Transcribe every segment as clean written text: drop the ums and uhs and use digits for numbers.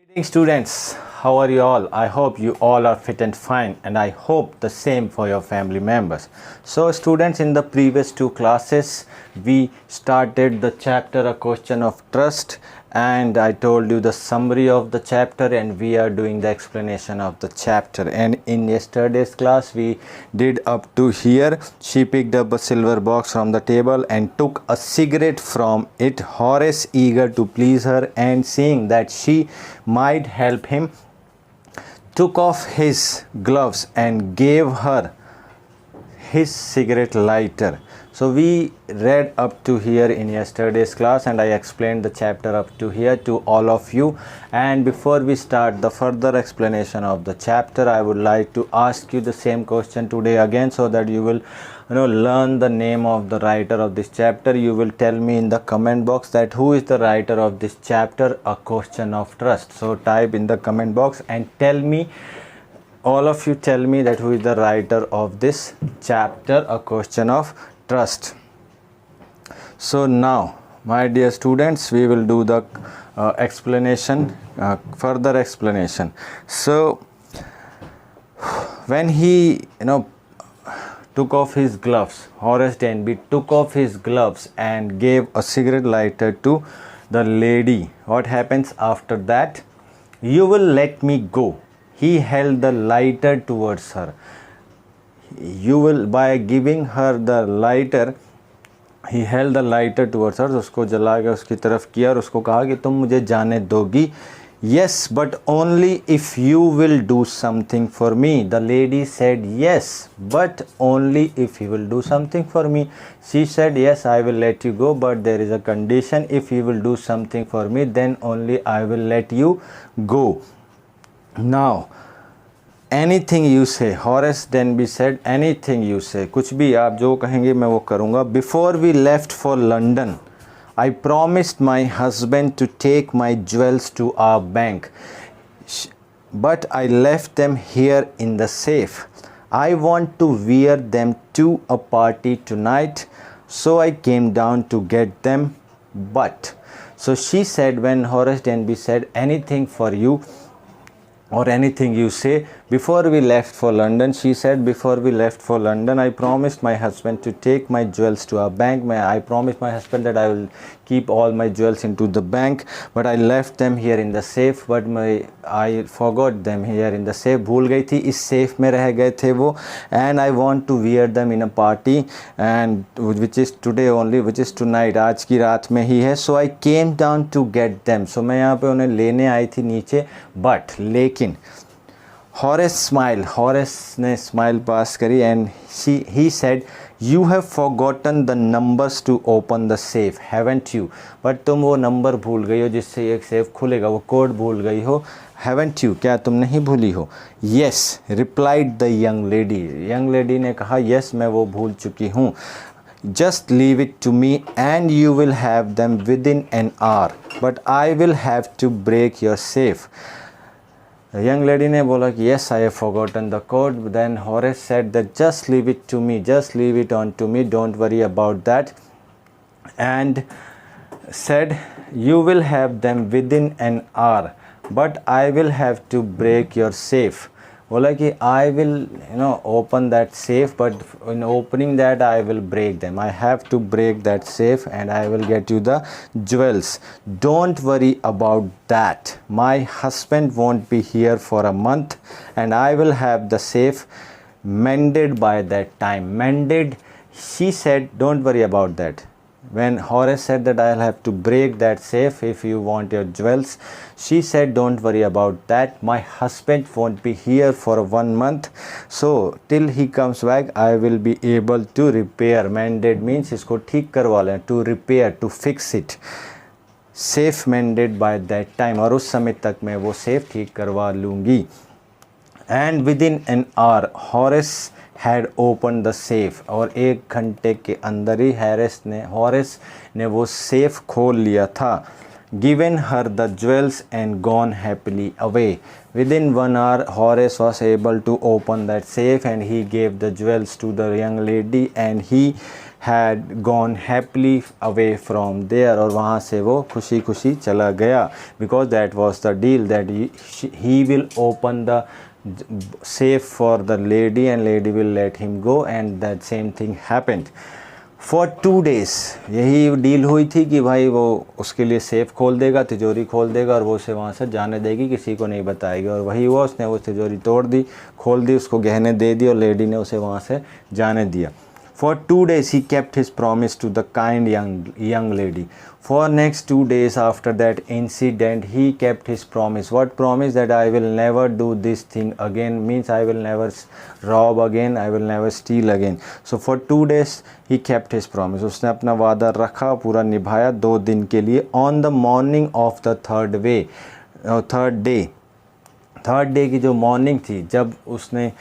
Greetings students, how are you all? I hope you all are fit and fine, and I hope the same for your family members. So students, in the previous two classes we started the chapter A Question of Trust, and I told you the summary of the chapter, and we are doing the explanation of the chapter. And in yesterday's class we did up to here. She picked up a silver box from the table and took a cigarette from it. Horace, eager to please her and seeing that she might help him, took off his gloves and gave her his cigarette lighter. So we read up to here in yesterday's class, and I explained the chapter up to here to all of you. And before we start the further explanation of the chapter, I would like to ask you the same question today again, so that you will learn the name of the writer of this chapter. You will tell me in the comment box that who is the writer of this chapter, A Question of Trust. So type in the comment box and tell me, all of you tell me that who is the writer of this chapter, A Question of Trust. So now, my dear students, we will do the explanation, further explanation. So when he took off his gloves, Horace Denby took off his gloves and gave a cigarette lighter to the lady. What happens after that? You will let me go. He held the lighter towards her. You will, by giving her the lighter, he held the lighter towards her. उसको जला के उसकी तरफ किया और उसको कहा कि तुम मुझे जाने दोगी. Yes, but only if you will do something for me. The lady said yes, but only if you will do something for me. She said yes, I will let you go, but there is a condition. If you will do something for me, then only I will let you go. Now, anything you say, Horace Denby said, anything you say, कुछ भी आप जो कहेंगे मैं वो करूँगा. Before we left for London, I promised my husband to take my jewels to our bank, but I left them here in the safe. I want to wear them to a party tonight, so I came down to get them. But, so she said, when Horace Denby said anything for you, or anything you say, before we left for London, she said, before we left for London, I promised my husband to take my jewels to our bank. I promised my husband that I will keep all my jewels into the bank, but I left them here in the safe. But I forgot them here in the safe. भूल गई थी, इस safe में रह गए थे वो. And I want to wear them in a party, and which is today only, which is tonight. आज की रात में ही है. So I came down to get them. So मैं यहाँ पे उन्हें लेने आई थी नीचे. But लेकिन Horace smiled. Horace ने smile pass करी, and he said, you have forgotten the numbers to open the safe, haven't you? But तुम वो नंबर भूल गई हो जिससे एक सेफ खुलेगा, वो कोड भूल गई हो, haven't you? क्या तुम नहीं भूली हो? Yes, replied the young lady. Young lady ने कहा, yes, मैं वो भूल चुकी हूँ. Just leave it to me and you will have them within an hour, but I will have to break your safe. Young lady ने बोला कि yes, I have forgotten the code. Then Horace said that just leave it to me, just leave it on to me, don't worry about that, and said you will have them within an hour, but I will have to break your safe. बोला कि I will open that safe, but in opening that I will break them. I have to break that safe and I will get you the jewels. Don't worry about that. My husband won't be here for a month and I will have the safe mended by that time. Mended, she said, don't worry about that. When Horace said that I'll have to break that safe if you want your jewels, she said, don't worry about that. My husband won't be here for 1 month. So till he comes back, I will be able to repair. Mended means इसको ठीक करवा लें, to repair, to fix it. Safe mended by that time. और उस समय तक मैं वो safe ठीक करवा लूँगी. And within an hour, Horace had opened the safe. और 1 घंटे के अंदर ही Horace ने वो safe खोल लिया था. Given her the jewels and gone happily away. Within 1 hour, Horace was able to open that safe and he gave the jewels to the young lady and he had gone happily away from there, और वहाँ से वो खुशी खुशी चला गया, because that was the deal that he will open the safe for the lady and lady will let him go, and that same thing happened. For 2 days यही deal हुई थी कि भाई वो उसके लिए सेफ़ खोल देगा, तिजोरी खोल देगा और वो उसे वहाँ से जाने देगी, किसी को नहीं बताएगी, और वही हुआ। उसने वो तिजोरी तोड़ दी, खोल दी, उसको गहने दे दिए और लेडी ने उसे वहाँ से जाने दिया। For 2 days he kept his promise to the kind young lady. For next 2 days after that incident he kept his promise. What promise? That I will never do this thing again, means I will never rob again, I will never steal again. So for 2 days he kept his promise. उसने अपना वादा रखा, पूरा निभाया 2 दिन के लिए। On the morning of the third day की जो मॉर्निंग थी, जब उसने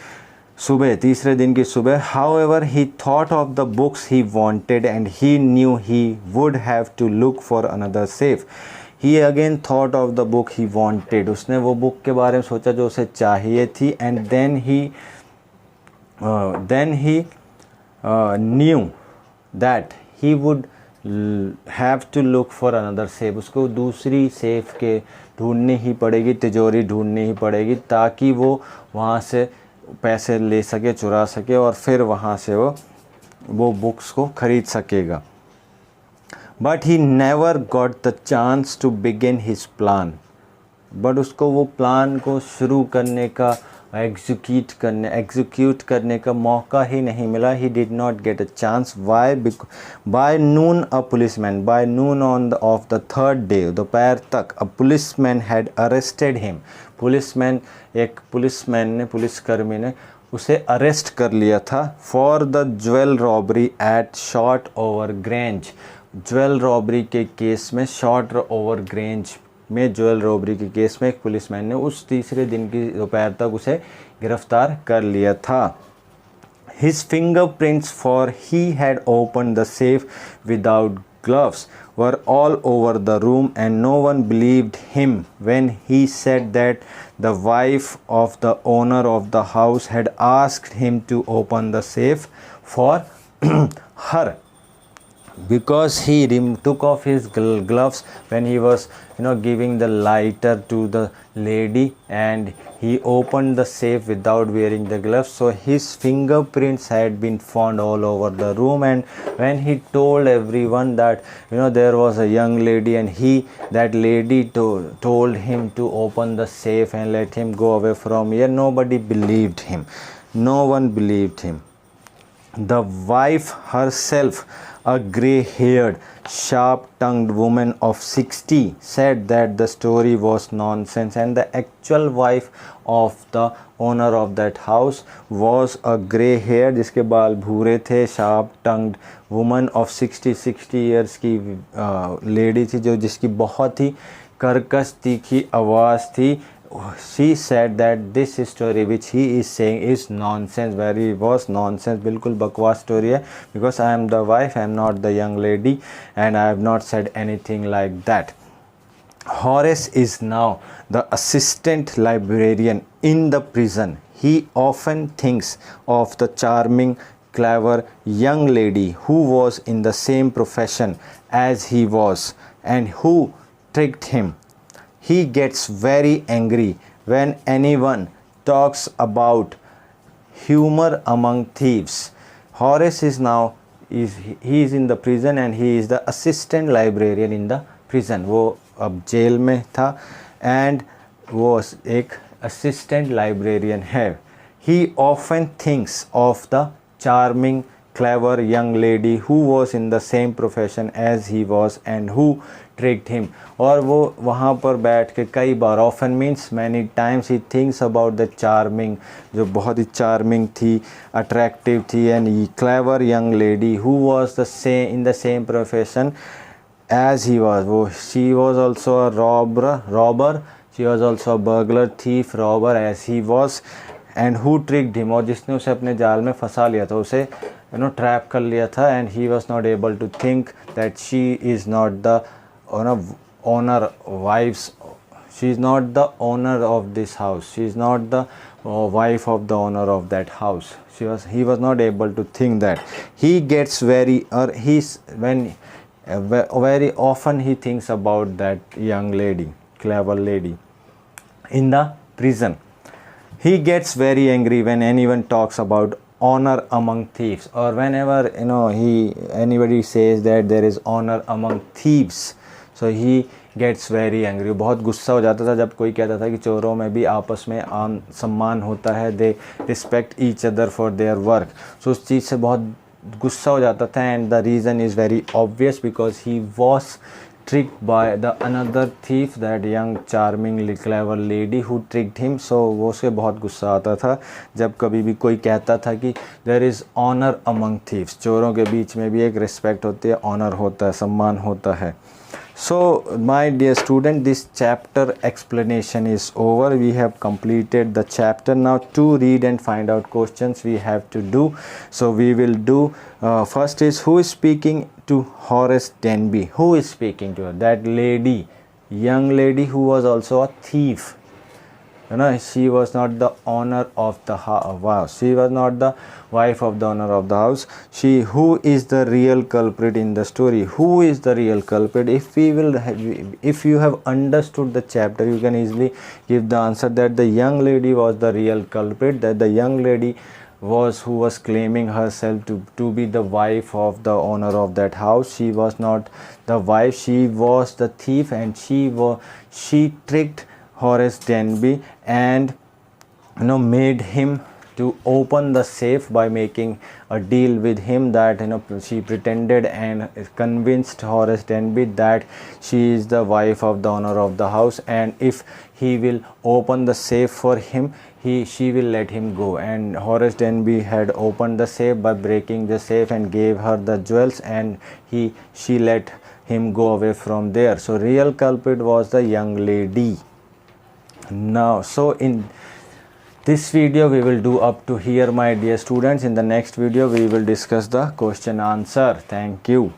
सुबह, तीसरे दिन की सुबह, however he thought of the books he wanted and he knew he would have to look for another safe. He again thought of the book he wanted. उसने वो बुक के बारे में सोचा जो उसे चाहिए थी, and then he knew that he would have to look for another safe. उसको दूसरी सेफ के ढूंढनी ही पड़ेगी, तिजोरी ढूंढनी ही पड़ेगी, ताकि वो वहाँ से पैसे ले सके, चुरा सके, और फिर वहाँ से वो बुक्स को ख़रीद सकेगा। But he never got the chance to begin his plan. But उसको वो प्लान को शुरू करने का, एग्जीक्यूट करने का मौका ही नहीं मिला। He did not get a chance. Why? By noon a policeman, by noon of the third day, दोपहर तक, a policeman had arrested him. एक पुलिसमैन ने, पुलिसकर्मी ने उसे अरेस्ट कर लिया था। For the jewel robbery at Short Over Grange. Jewel robbery के केस में, शॉर्ट ओवर ग्रेंज में ज्वेल रॉबरी के केस में एक पुलिसमैन ने उस तीसरे दिन की दोपहर तक उसे गिरफ्तार कर लिया था। His fingerprints, for he had opened the safe without gloves, were all over the room, and no one believed him when he said that the wife of the owner of the house had asked him to open the safe for her, because he took off his gloves when he was giving the lighter to the lady, and he opened the safe without wearing the gloves. So his fingerprints had been found all over the room, and when he told everyone that there was a young lady and that lady told him to open the safe and let him go away from here, nobody believed him. No one believed him. The wife herself, a grey-haired, sharp-tongued woman of 60, said that the story was nonsense, and the actual wife of the owner of that house was a grey-haired, जिसके बाल भूरे थे, sharp-tongued woman of 60 years की lady थी, जिसकी बहुत ही कर्कश तीखी आवाज़ थी। She said that this story which he is saying is nonsense, very was nonsense, बिल्कुल बकवास स्टोरी है, because I am the wife, I am not the young lady, and I have not said anything like that. Horace is now the assistant librarian in the prison. He often thinks of the charming, clever young lady who was in the same profession as he was and who tricked him. He gets very angry when anyone talks about humor among thieves. Horace is now he is in the prison and he is the assistant librarian in the prison. वो अब jail में था and वो एक assistant librarian है. He often thinks of the charming, clever young lady who was in the same profession as he was and who tricked him. और वो वहाँ पर बैठ के कई बार, often means many times, he thinks about the charming, जो बहुत ही charming थी, attractive थी, and clever young lady who was in the same profession as he was. She was also a robber, she was also a burglar, thief, robber as he was, and who tricked him, और जिसने उसे अपने जाल में फंसा लिया था, उसे ट्रैप कर लिया था, and he was not able to think that she is not the owner wife's, She is not the owner of this house. She is not the wife of the owner of that house. He was not able to think that. He gets very, or he's when very often he thinks about that young lady, clever lady in the prison. He gets very angry when anyone talks about honor among thieves, or whenever anybody says that there is honor among thieves, so he gets very angry. बहुत गुस्सा हो जाता था जब कोई कहता था कि चोरों में भी आपस में आम सम्मान होता है, they respect each other for their work. So उस चीज़ से बहुत गुस्सा हो जाता था. And the reason is very obvious because he was tricked by the another thief, that young charming clever lady who tricked him. So वो उसके बहुत गुस्सा आता था जब कभी भी कोई कहता था कि there is honor among thieves. चोरों के बीच में भी एक रिस्पेक्ट होती है, ऑनर होता है, सम्मान होता है. So my dear student, this chapter explanation is over. We have completed the chapter. Now to read and find out questions we have to do. So we will do first is, who is speaking to Horace Denby? Who is speaking to her? That lady, young lady who was also a thief. She was not the owner of the house. She was not the wife of the owner of the house. Who is the real culprit in the story? Who is the real culprit? If you have understood the chapter, you can easily give the answer that the young lady was the real culprit. That the young lady who was claiming herself to be the wife of the owner of that house. She was not the wife. She was the thief, and she tricked Horace Denby and made him to open the safe by making a deal with him, that she pretended and convinced Horace Denby that she is the wife of the owner of the house, and if he will open the safe for him, she will let him go. And Horace Denby had opened the safe by breaking the safe and gave her the jewels, and she let him go away from there. So real culprit was the young lady. Now, so in this video we will do up to here, my dear students. In the next video we will discuss the question answer. Thank you.